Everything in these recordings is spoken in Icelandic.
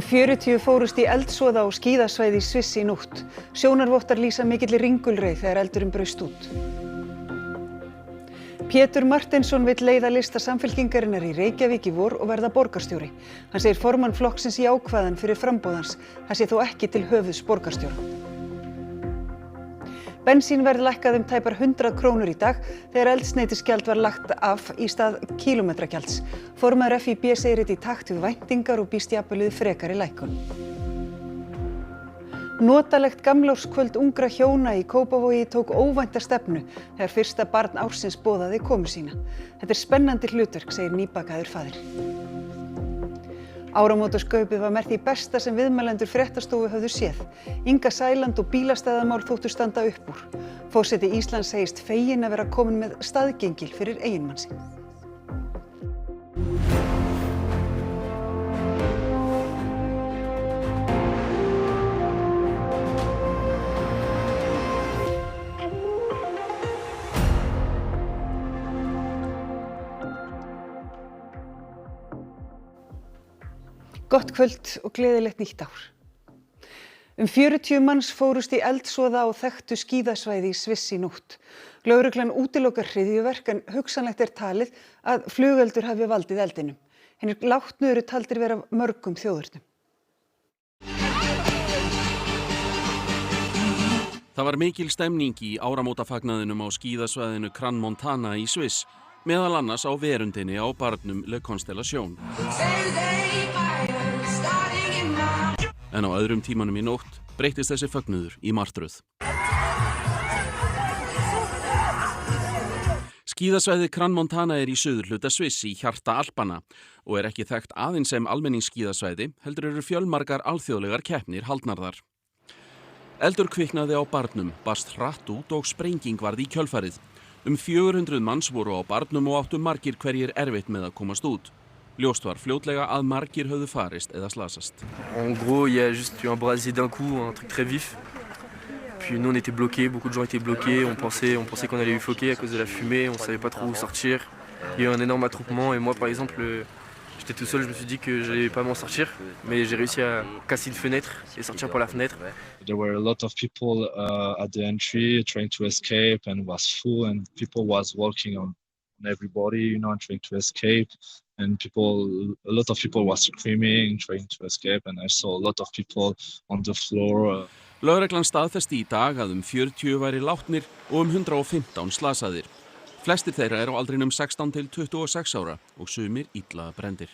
40 fórust í eldsvoða á skíðasvæði í Sviss í nótt. Sjónarvottar lýsa mikilli ringulreið þegar eldurinn braust út. Pétur Marteinsson vill leiða lista Samfylkingarinnar í Reykjavík í vor og verða borgarstjóri. Hann segir formann flokksins jákvæðan fyrir framboð hans. Það sé þó ekki til höfuðs borgarstjóra. Bensínverð lækkaði tæpar 100 krónur í dag þegar eldsneytisgjald var lagt af í stað kílómetragjalds. Formaður FÍB segir þetta í takt við væntingar og býst jafnvel við frekari lækkun. Notalegt gamlárskvöld ungra hjóna í Kópavogi tók óvænta stefnu þegar fyrsta barn ársins boðaði komu sína. Þetta er spennandi hlutverk, segir nýbakaður faðir. Áramótaskaupið var með því besta sem viðmælendur fréttastofu höfðu séð. Inga Sæland og bílastæðamál þóttu standa upp úr. Forseti Íslands segist feginn að vera kominn með staðgengil fyrir eiginmann sinn. Gott kvöld og gleðilegt nýtt ár. 40 manns fórust í eldsvoða á þekktu skíðasvæði í Sviss í nótt. Lögreglan útilokar hryðjuverk en hugsanlegt er talið að flugeldur hafi valdið eldinum. Hinir látnu eru taldir vera af mörgum þjóðernum. Það var mikil stemning í áramótafagnaðinum á skíðasvæðinu Crans-Montana í Sviss, meðal annars á verundinni á barnum Le Constellation. En á öðrum tímanum í nótt breyttist þessi fögnuður í martröð. Skíðasvæðið Crans-Montana er í suðurhluta Sviss í hjarta Alpanna og er ekki þekkt aðeins sem almenningsskíðasvæði, heldur eru fjölmargar alþjóðlegar keppnir haldnar þar. Eldur kviknaði á barnum, barst hratt út og sprenging varð í kjölfarið. 400 manns voru á barnum og áttu margir hverjir erfitt með að komast út. Ljóst var fljótlega að margir höfðu farist eða slasast. En gros, il y a juste eu un brasier d'un coup, un truc très vif. Puis nous on était bloqués, beaucoup de gens étaient bloqués, on pensait qu'on allait suffoquer à cause de la fumée, on savait pas trop où sortir. Il y a eu un énorme attroupement et moi par exemple, j'étais tout seul, je me suis dit que j'allais pas m'en sortir, mais j'ai réussi à casser une fenêtre et sortir par la fenêtre. There were a lot of people at the entry trying to escape and was full and people was walking on everybody, and trying to escape. And a lot of people was screaming, trying to escape, and I saw a lot of people on the floor. Lögreglan staðfesti í dag að 40 væri látnir og 115 slasaðir. Flestir þeirra eru á aldrinum 16 til 26 ára og sumir illa brenndir.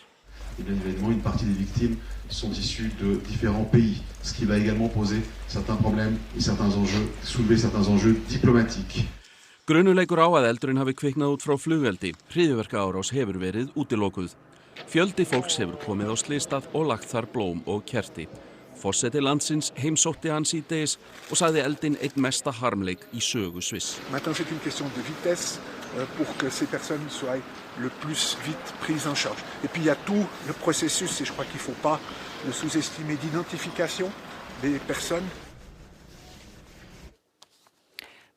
Bien évidemment, une partie des victimes sont issues de différents pays, ce qui va également poser certains problèmes et soulever certains enjeux diplomatiques. Grunuleikur á að eldurinn hafi kviknað út frá flugeldi. Hryðjuverkaárás hefur verið útilokuð. Fjöldi fólks hefur komið á slysstað og lagt þar blóm og kerti. Forseti landsins heimsótti hann síðdegis og sagði eldinn einn mesta harmleik í sögu Sviss. Maintenant, c'est une question de vitesse pour que ces personnes soient le plus vite prises en charge. Et puis il y a tout le processus, et je crois qu'il ne faut pas le sous-estimer, d'identification des personnes.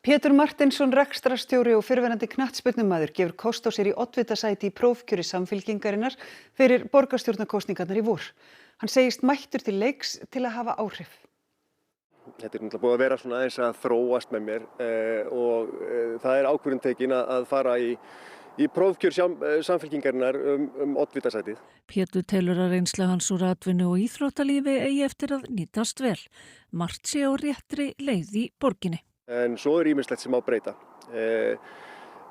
Pétur Marteinsson, rekstrarstjóri og fyrrverandi knattspyrnumaður, gefur kost á sér í oddvitasæti í prófkjöri Samfylkingarinnar fyrir borgarstjórnarkosningarnar í vor. Hann segist mættur til leiks til að hafa áhrif. Þetta er náttúrulega búið að vera svona aðeins að þróast með mér og það er ákvörðun tekin að fara í prófkjör Samfylkingarinnar oddvitasætið. Pétur telur að reynsla hans úr atvinnu og íþróttalífi eigi eftir að nýtast vel. Margt sé á réttri leið í borginni. En svo er ýmislegt sem á breyta.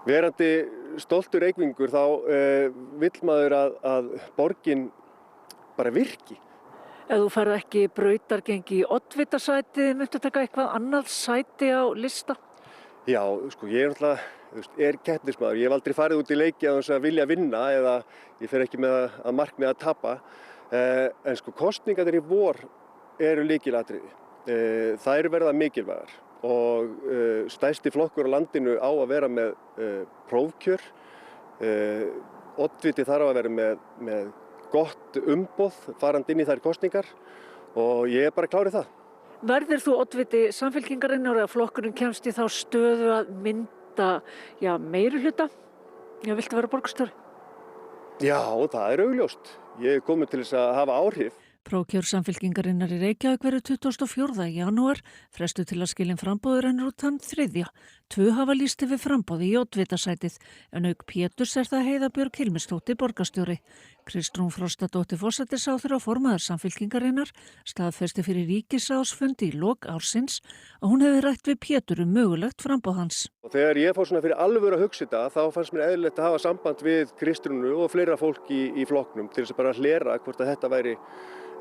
Verandi stoltur Reykvíkingur þá vill maður að borgin bara virki. Ef þú færð ekki brautargengi í oddvitasætið, myndu taka eitthvað annað sæti á lista? Já, ég er keppnismaður. Ég hef aldrei farið út í leiki að þess að vilja vinna eða ég fer ekki með að markmið að tapa. En kosningarnir í vor eru lykilatriði. Þær verða mikilvægar. Og stærsti flokkur á landinu á að vera með prófkjör. Oddviti þarf að vera með gott umboð farandi inn í þær kosningar og ég er bara klár í það. Verður þú oddviti Samfylkingarinnar eða flokkurinn kemst í þá stöðu að mynda meirihluta? Viltu vera borgarstjóri? Já, það er augljóst. Ég er komin til þess að hafa áhrif. Prófkjör Samfylkingarinnar í Reykjavík verður 24. janúar, frestu til að skilja framboður rennur út þann 3. 2 hafa lýst yfir framboði í oddvitasætið, en auk Péturs það Heiða Björg Hilmisdóttir borgarstjóri. Kristrún Frostadóttir forsætisráðherra og formaður Samfylkingarinnar staðfesti fyrir ríkisráðsfundi í lok ársins að hún hefði rætt við Pétur mögulegt framboð hans. Og þegar ég fór svona fyrir alvöru að hugsa þetta, þá fannst mér eðlilegt að hafa samband við Kristrúnu og fleira fólk í flokknum til þess að bara hlera hvort að þetta væri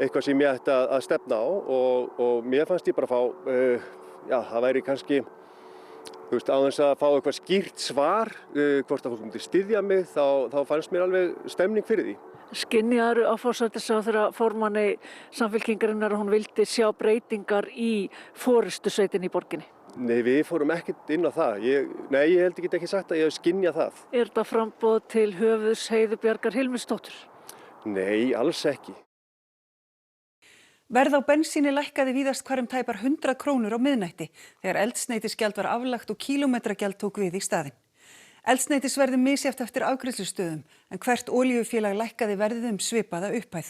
eitthvað sem ég ætti að stefna á og mér fannst ég bara fá, það væri kannski, á þess að fá eitthvað skýrt svar, hvort að fólk myndi styðja mig, þá fannst mér alveg stemning fyrir því. Skynjaður á forsætisráðherra formanni Samfylkingarinnar að hún vildi sjá breytingar í forystusveitinni í borginni? Nei, við fórum ekkert inn á það. Ég held ekki sagt að ég hef skynjað það. Er þetta framboð til höfuðs Heiðu Bjargar Hilmisdóttur? Nei, alls ekki. Verð á bensíni lækkaði víðast hvar tæpar 100 krónur á miðnætti þegar eldsneytisgjald var aflagt og kílómetragjald tók við í staðinn. Eldsneytisverði misjafnt eftir afgreiðslustöðum en hvert olíufélag lækkaði verðið svipaða upphæð.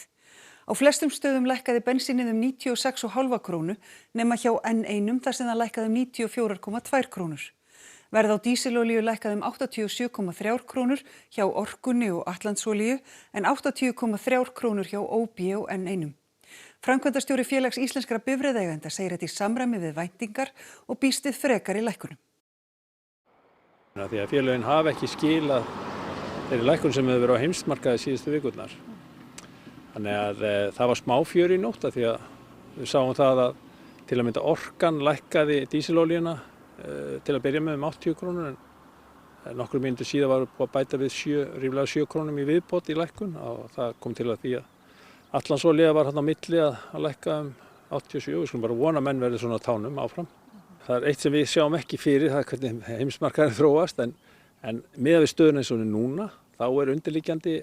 Á flestum stöðum lækkaði bensínið 96,5 krónu nema hjá N1 þar sem það lækkaði 94,2 krónur. Verð á dísilolíu lækkaði 87,3 krónur hjá Orkunni og Atlantsolíu en 80,3 krónur hjá OB og N1. Framkvæmdastjóri félags íslenskra bifreiðaeigenda segir þetta í samræmi við væntingar og býst við frekari lækkunum. Því að félögin hafa ekki skilað þeirri lækkun sem hefur verið á heimsmarkaði síðustu vikurnar. Þannig að það var smá fjör í nótt því að við sáum það að til að mynda Orkan lækkaði dísilolíuna til að byrja með 80 krónur en nokkrum mínútur síðan var búið að bæta við ríflega 7 krónum í viðbót í lækkun og það kom til að því að Atlantsolía var hérna á milli að lækka 87, við skulum bara vona að menn verði svona á tánum áfram. Það er eitt sem við sjáum ekki fyrir, það er hvernig heimsmarkaðurinn þróast en miðað við stöðuna eins og núna þá er undirliggjandi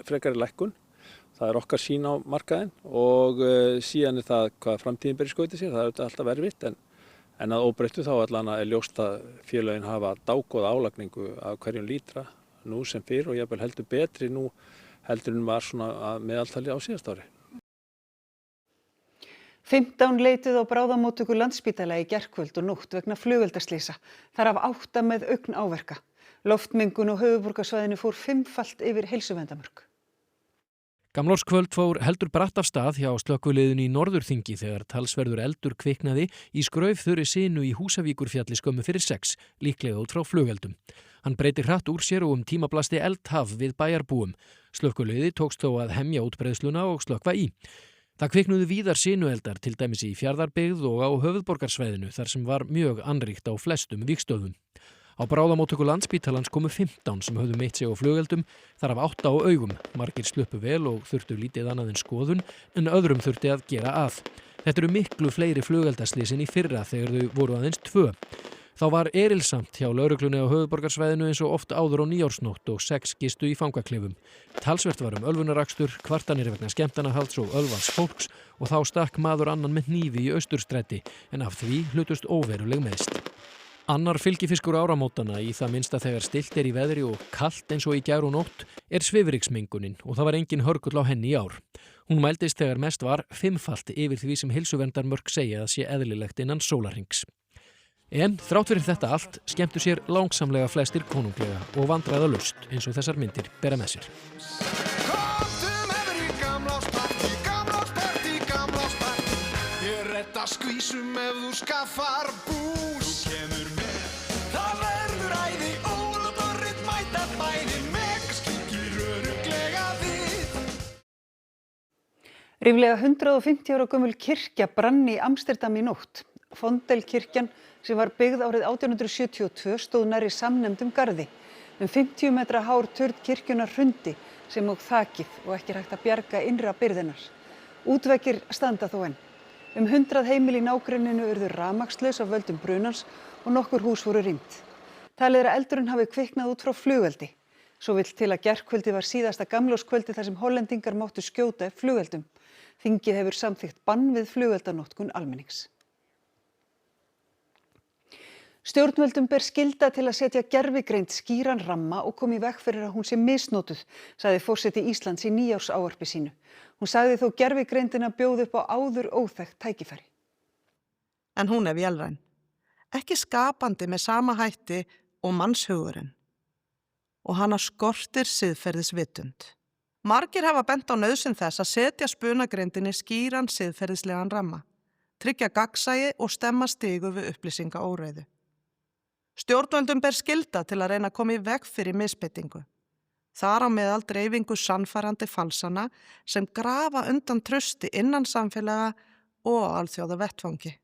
frekari lækkun. Það er okkar sýn á markaðinn og síðan er það hvað framtíðin ber í skauti sér, það er alltaf erfitt en að óbreyttu þá allan er ljóst að félögin hafa dágóða álagningu af hverjum lítra nú sem fyrr og jafnvel heldur betri nú heldur en var svona að meðaltali á síðast ári. 15 leituðu á bráðamóttöku Landspítala í gærkvöld og nótt vegna flugeldaslysa. Þar af 8 með augnáverka. Loftmengun á höfuðborgarsvæðinu fór 5-falt yfir heilsuverndarmörk. Gamlárskvöld fór heldur bratt af stað hjá slökkviliðinu í Norðurþingi þegar talsverður eldur kviknaði í skraufþurri sinu í Húsavíkurfjalli skömmu fyrir 6, líklega út frá flugeldum. Hann breytir hratt úr sér og tímablasti eldhaf við bæjarbúum. Slökkviliði tókst þó að hemja útbreiðsluna og slökkva í. Það kviknuðu víðar sinueldar til dæmis í Fjarðarbyggð og á höfuðborgarsvæðinu þar sem var mjög annríkt á flestum vígstöðvum. Á bráðamóttöku Landspítalans komu 15 sem höfðu meitt sig á flugeldum, þar af 8 á augum. Margir sluppu vel og þurftu lítið annað en skoðun en öðrum þurfti að gera að. Þetta eru miklu fleiri flugeldaslysin í fyrra þegar þau voru aðeins 2. Þá var erilsamt hjá lögreglunni á höfuðborgarsvæðinu eins og oft áður á nýársnótt og 6 gistu í fangaklefum. Talsvert var ölvunarakstur, kvartanir vegna skemmtanahalds og ölvans fólks og þá stakk maður annan með hnífi í Austurstræti en af því hlutust óveruleg meiðsl. Annar fylgifiskur áramótanna í það minnsta þegar stillt í veðri og kalt eins og í gær og nótt svifryksmengunin og það var engin hörgull á henni í ár. Hún mældist þegar mest var 5-falt yfir því sem heilsuverndarmörk segja að sé eðlilegt innan sólarhrings. En þrátt fyrir þetta allt skemmtu sér langsamlega flestir konunglega og vandræðalaust eins og þessar myndir bera með sér. Skvísum ef þú skaffar bús. Þú kemur með. Það verður æði Ólaf Dorrit mæta bæði með skikir örugglega við. Ríflega 150 ára gömul kirkja brann í Amsterdam í nótt. Fondelkirkjan sem var byggð árið 1872 stóð nærri samnefndum garði. 50 metra hár turn kirkjunnar hrundi sem og þakið og ekki hægt að bjarga innra byrðinnar. Útveggir standa þó enn. 100 heimili í nágrenninu urðu rafmagnslaus af völdum brunans og nokkur hús voru rýmt. Talið er að eldurinn hafi kviknað út frá flugeldi. Svo vill til að gærkvöldi var síðasta gamlárskvöldi þar sem Hollendingar máttu skjóta upp flugeldum. Þingið hefur samþykkt bann við flugeldanotkun almennings. Stjórnvöldum ber skylda til að setja gervigreind skýran ramma og koma í veg fyrir að hún sé misnotuð, sagði forseti Íslands í nýársávarpi sínu. Hún sagði þó gervigreindina bjóða upp á áður óþekkt tækifæri. En hún vélræn. Ekki skapandi með sama hætti og mannshugurinn. Og hana skortir siðferðisvitund. Margir hafa bent á nauðsyn þess að setja spunagreindinni skýran siðferðislegan ramma, tryggja gagnsæi og stemma stigu við upplýsingaóreiðu. Stjórnvöldum ber skylda til að reyna að koma í veg fyrir misbeitingu. Þar á meðal dreifingu sannfærandi falsana sem grafa undan trausti innan samfélaga og á alþjóða vettvangi.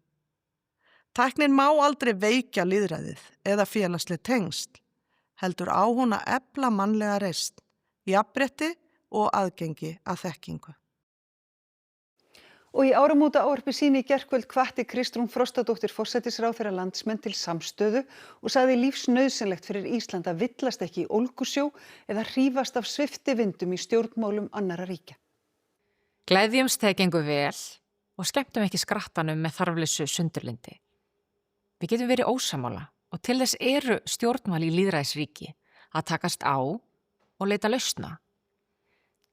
Tæknin má aldrei veikja lýðræðið eða félagsleg tengsl, heldur á hún að efla mannlega reisn, jafnrétti og aðgengi að þekkingu. Og í áramótaávarpi sínu í gærkvöld hvatti Kristrún Frostadóttir forsætisráðherra landsmenn til samstöðu og sagði lífsnauðsynlegt fyrir Ísland að villast ekki í ólgusjó eða hrífast af sviftivindum í stjórnmálum annarra ríkja. Gleðjumst þegar gengur vel og skemmtum ekki skrattanum með þarflausu sundurlyndi. Við getum verið ósammála og til þess eru stjórnmál í lýðræðisríki að takast á og leita lausna.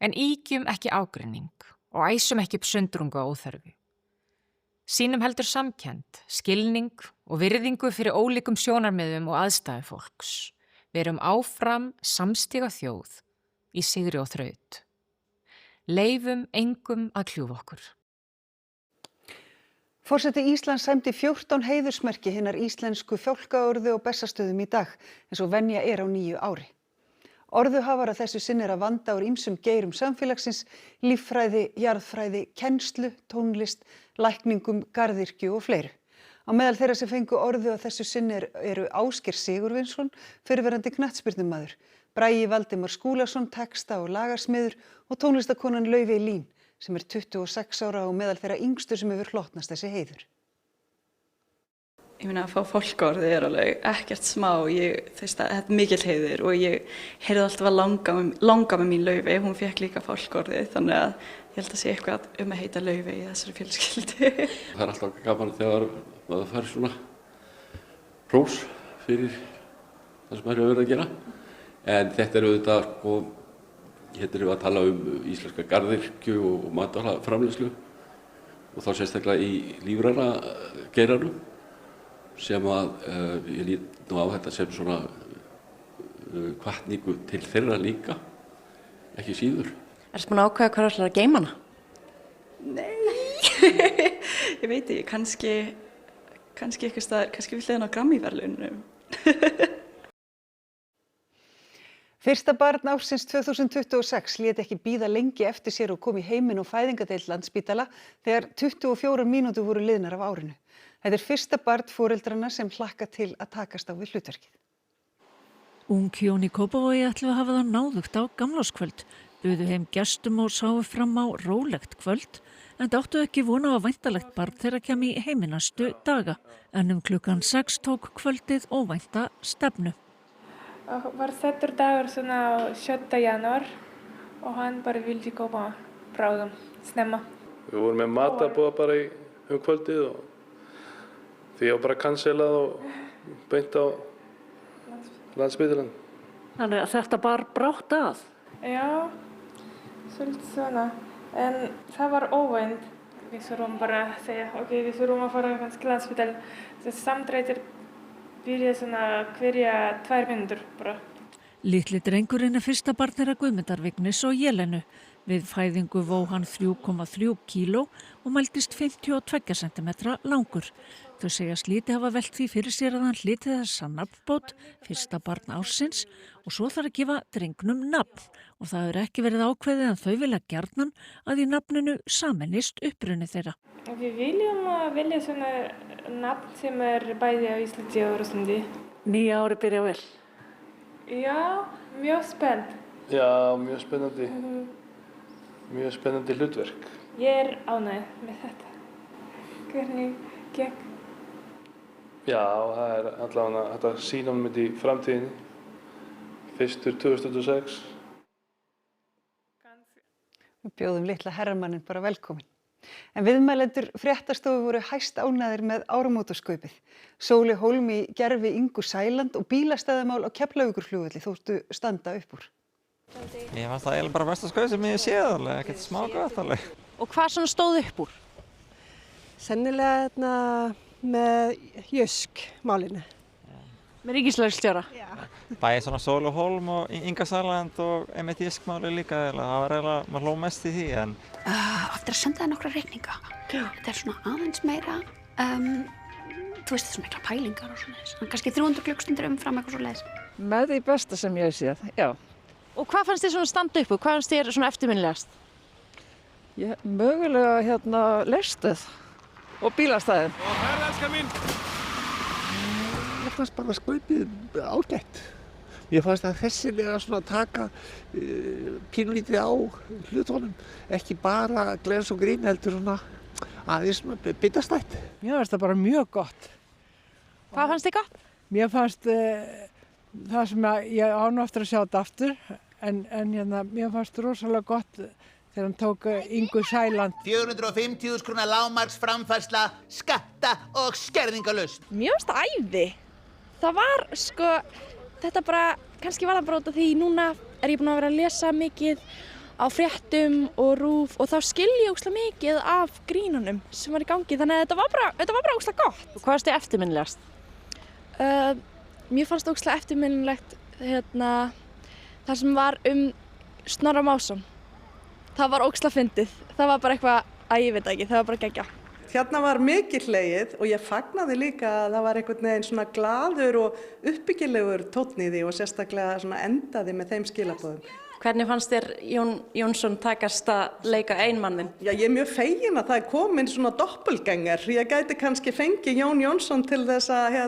En ýkjum ekki ágreining og æsum ekki upp sundrungu á óþörfu. Sýnum heldur samkennd, skilning og virðingu fyrir ólíkum sjónarmiðum og aðstæðu fólks. Verum áfram samstiga þjóð í sigri og þraut. Leifum engum að kljúfa okkur. Forseti Íslands sæmdi 14 heiðursmerki hinnar íslensku fálkaorðu og Bessastöðum í dag, eins og venja á nýju ári. Orðuhafar að þessu sinni að vanda úr ýmsum geirum samfélagsins, líffræði, jarðfræði, kennslu, tónlist, lækningum, garðyrkju og fleiru. Á meðal þeirra sem fengu orðu að þessu sinni eru Ásgeir Sigurvinsson, fyrrverandi knattspyrnumaður, Bragi Valdimar Skúlason, texta- og lagarsmiður og tónlistakonan Laufey Lín, sem 26 ára og meðal þeirra yngstu sem hefur hlotnast þessi heiður. Ég meina að fá fálkaorðu alveg ekkert smá, þetta er mikill heiður og ég heyrði alltaf að langa með mín Laufey, hún fékk líka fálkaorðu, þannig að ég held að sé eitthvað að heita Laufey í þessari fjölskyldu. Það er alltaf gaman þegar maður fær svona hrós fyrir það sem maður hefur verið að gera, en þetta er auðvitað, hérna erum við að tala íslenska garðyrkju og matvælaframleiðslu og þá sérstaklega í lífræna geiranum, sem að ég lít nú á þetta sem svona hvatningu til þeirra líka, ekki síður. Ertu búin að ákveða hvað ætlar að geyma hana? Nei, ég veit ekki, kannski eitthvað staðar, kannski við hliðin á Grammy-verðlaunum. Fyrsta barn ársins 2026 lét ekki bíða lengi eftir sér og kom í heiminn á fæðingadeild Landspítala þegar 24 mínútur voru liðnar af árinu. Þetta er fyrsta barn foreldranna sem hlakka til að takast á við hlutverkið. Ung hjón í Kópavogi ætlu að hafa það náðugt á gamlárskvöld, buðu heim gestum og sáu fram á rólegt kvöld, en áttu ekki vona á væntalegt barn þegar kæmi í heiminastu daga, en klukkan 6 tók kvöldið óvænta stefnu. Var settur dagur svona á 7. janúar og hann bara vildi koma bráðum, snemma. Við vorum með matarboð bara í kvöldið og því var bara cancelað og beint á Landspítalann. Þannig að þetta bara brátt að? Já, svolítið svona. En það var óvænt. Við þurfum bara að segja, ok, við þurfum að fara kannski Landspítalann. Þessi samdrættir byrja svona hverja 2 mínútur bara. Litli drengurinn fyrsta barn þeirra Guðmundar Vignis og Jelenu. Við fæðingu vó hann 3,3 kíló og mældist 52 cm langur. Þau segjast lítið hafa velt því fyrir sér að hann hlyti þessa nafnbót, fyrsta barn ársins, og svo þarf að gefa drengnum nafn. Og það hefur ekki verið ákveðið en þau vilja gjarnan að í nafninu sameinist uppruni þeirra. Við viljum velja svona nafn sem bæði á Íslandi og Rússlandi. Nýja ári byrja vel. Já, mjög spennt. Já, mjög spennandi. Mjög spennandi hlutverk. Ég ánægð með þetta. Hvernig gekk? Já, það er allavega hægt að sýna honum þetta í framtíðinni. Fyrstur 2026. Við bjóðum litla herramannin bara velkomin. En viðmælendur fréttastofu voru hæst ánægðir með áramótaskaupið. Sóli Hólm í gervi Ingu Sæland og bílastæðamál á Keflavíkurflugvelli þóttu standa upp úr. Ég fannst það eiginlega bara besta skauð sem ég séð alveg, ekkert smá gott alveg. Og hvað svona stóð upp úr? Sennilega með Jysk-málinu. Með ríkislögreglustjóra? Já. Bæði svona Sóli Hólm og Inga Sæland og einmitt Jysk-máli líka, það var eiginlega, maður hló mest í því en... Aftur að senda það nokkra reikninga. Þetta svona aðeins meira, þú veist svona mikla pælingar og svona þess. Kannski 300 klukkstundir umfram eitthvað svo leiðis. Með því besta sem ég hef séð, já. Og hvað fannst þér svona standa upp úr? Hvað fannst þér svona eftirminnilegast? Mögulega lestuð og bílastæðin. Og ferðelskar mín! Mér fannst bara skaupið ágætt. Mér fannst að þessi svona taka pínlítið á hlutunum. Ekki bara glens og grín heldur svona aðeins bitastætt. Mér fannst það bara mjög gott. Hvað fannst þið gott? Mér fannst það sem ég á nú eftir að sjá þetta aftur. En mér fannst rosalega gott þegar hann tók Ingu Sæland. 450.000 króna lágmarks framfærsla, skatta og skerðingarlaust. Mér fannst það æði. Það var þetta bara, kannski var það bara út af því núna er ég búin að vera að lesa mikið á fréttum og RÚV og þá skil ég ógeðslega mikið af grínunum sem var í gangi, þannig að þetta var bara ógeðslega gott. Og hvað fannst þið eftirminnilegast? Mér fannst ógeðslega eftirminnilegt það sem var Snorra Másson. Það var ógeðslega fyndið. Það var bara eitthvað, ég veit ekki, það var bara geggjað. Hérna var mikið hlegið og ég fagnaði líka að það var einhvern veginn svona glaður og uppbyggilegur tónn í því og sérstaklega svona endaði með þeim skilaboðum. Hvernig fannst þér Jón Jónsson takast að leika einmannin? Já, ég er mjög fegin að það er komin svona doppelgänger. Ég gæti kannski fengið Jón Jónsson til þess að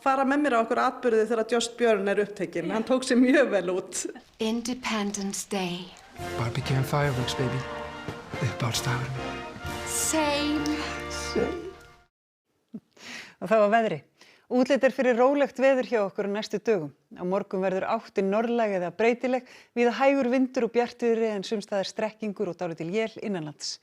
fara með mér á okkur atburði þegar Just Björn er upptekinn. Hann tók sér mjög vel út. Independence Day. Barbecue and fireworks, baby. Uppáhaldsdagurinn. Same. Og það var veðri. Útlit er fyrir rólegt veður hjá okkur á næstu dögum. Á morgun verður áttin norðlæg eða breytileg, víða hægur vindur og bjartviðri en sums staðar strekkingur og dálítil él innanlands.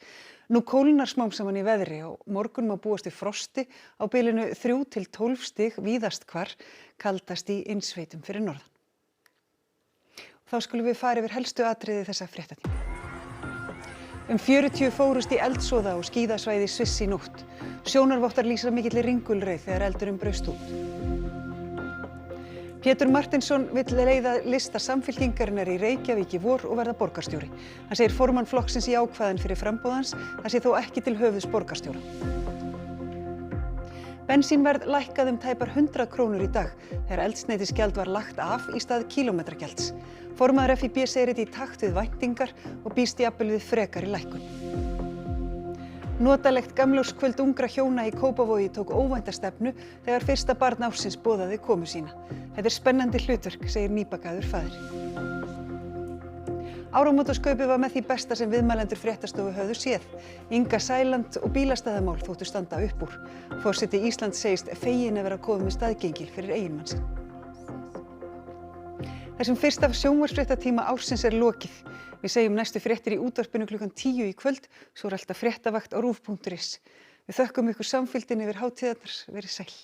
Nú kólnar smám saman í veðri og morgun má búast við frosti á bilinu 3 til 12 stig víðast hvar, kaldast í innsveitum fyrir norðan. Þá skulum við fara yfir helstu atriði þessa fréttatíma. 40 fórust í eldsvoða á skíðasvæði í Sviss í nótt. Sjónarvottar lýsa mikilli ringulreið þegar eldurinn braust út. Pétur Martinsson vill leiða lista Samfylkingarinnar í Reykjavík í vor og verða borgarstjóri. Hann segir formann flokksins í ákvæðin fyrir framboð hans, það sé þó ekki til höfuðs borgarstjóra. Bensínverð lækkaði tæpar 100 krónur í dag þegar eldsneytisgjald var lagt af í stað kílómetragjalds. Formaður FÍB segir þetta í takt við væntingar og býst jafnvel við frekari lækkun. Notalegt gamlárskvöld ungra hjóna í Kópavogi tók óvænta stefnu þegar fyrsta barn ársins boðaði komu sína. Þetta er spennandi hlutverk, segir nýbakaður faðir. Áramótaskaupið var með því besta sem viðmælendur fréttastofu höfðu séð. Inga Sæland og bílastæðamál þóttu standa upp úr. Forseti Íslands segist feginn að vera komið með staðgengil fyrir eiginmann sinn. Þessum fyrsta sjónvarpsfréttatíma ársins er lokið. Við segjum næstu fréttir í útvarpinu klukkan 10 í kvöld, svo er alltaf fréttavakt á rúv.is. Við þökkum ykkur samfylgdina yfir hátíðarnar, verið sæl.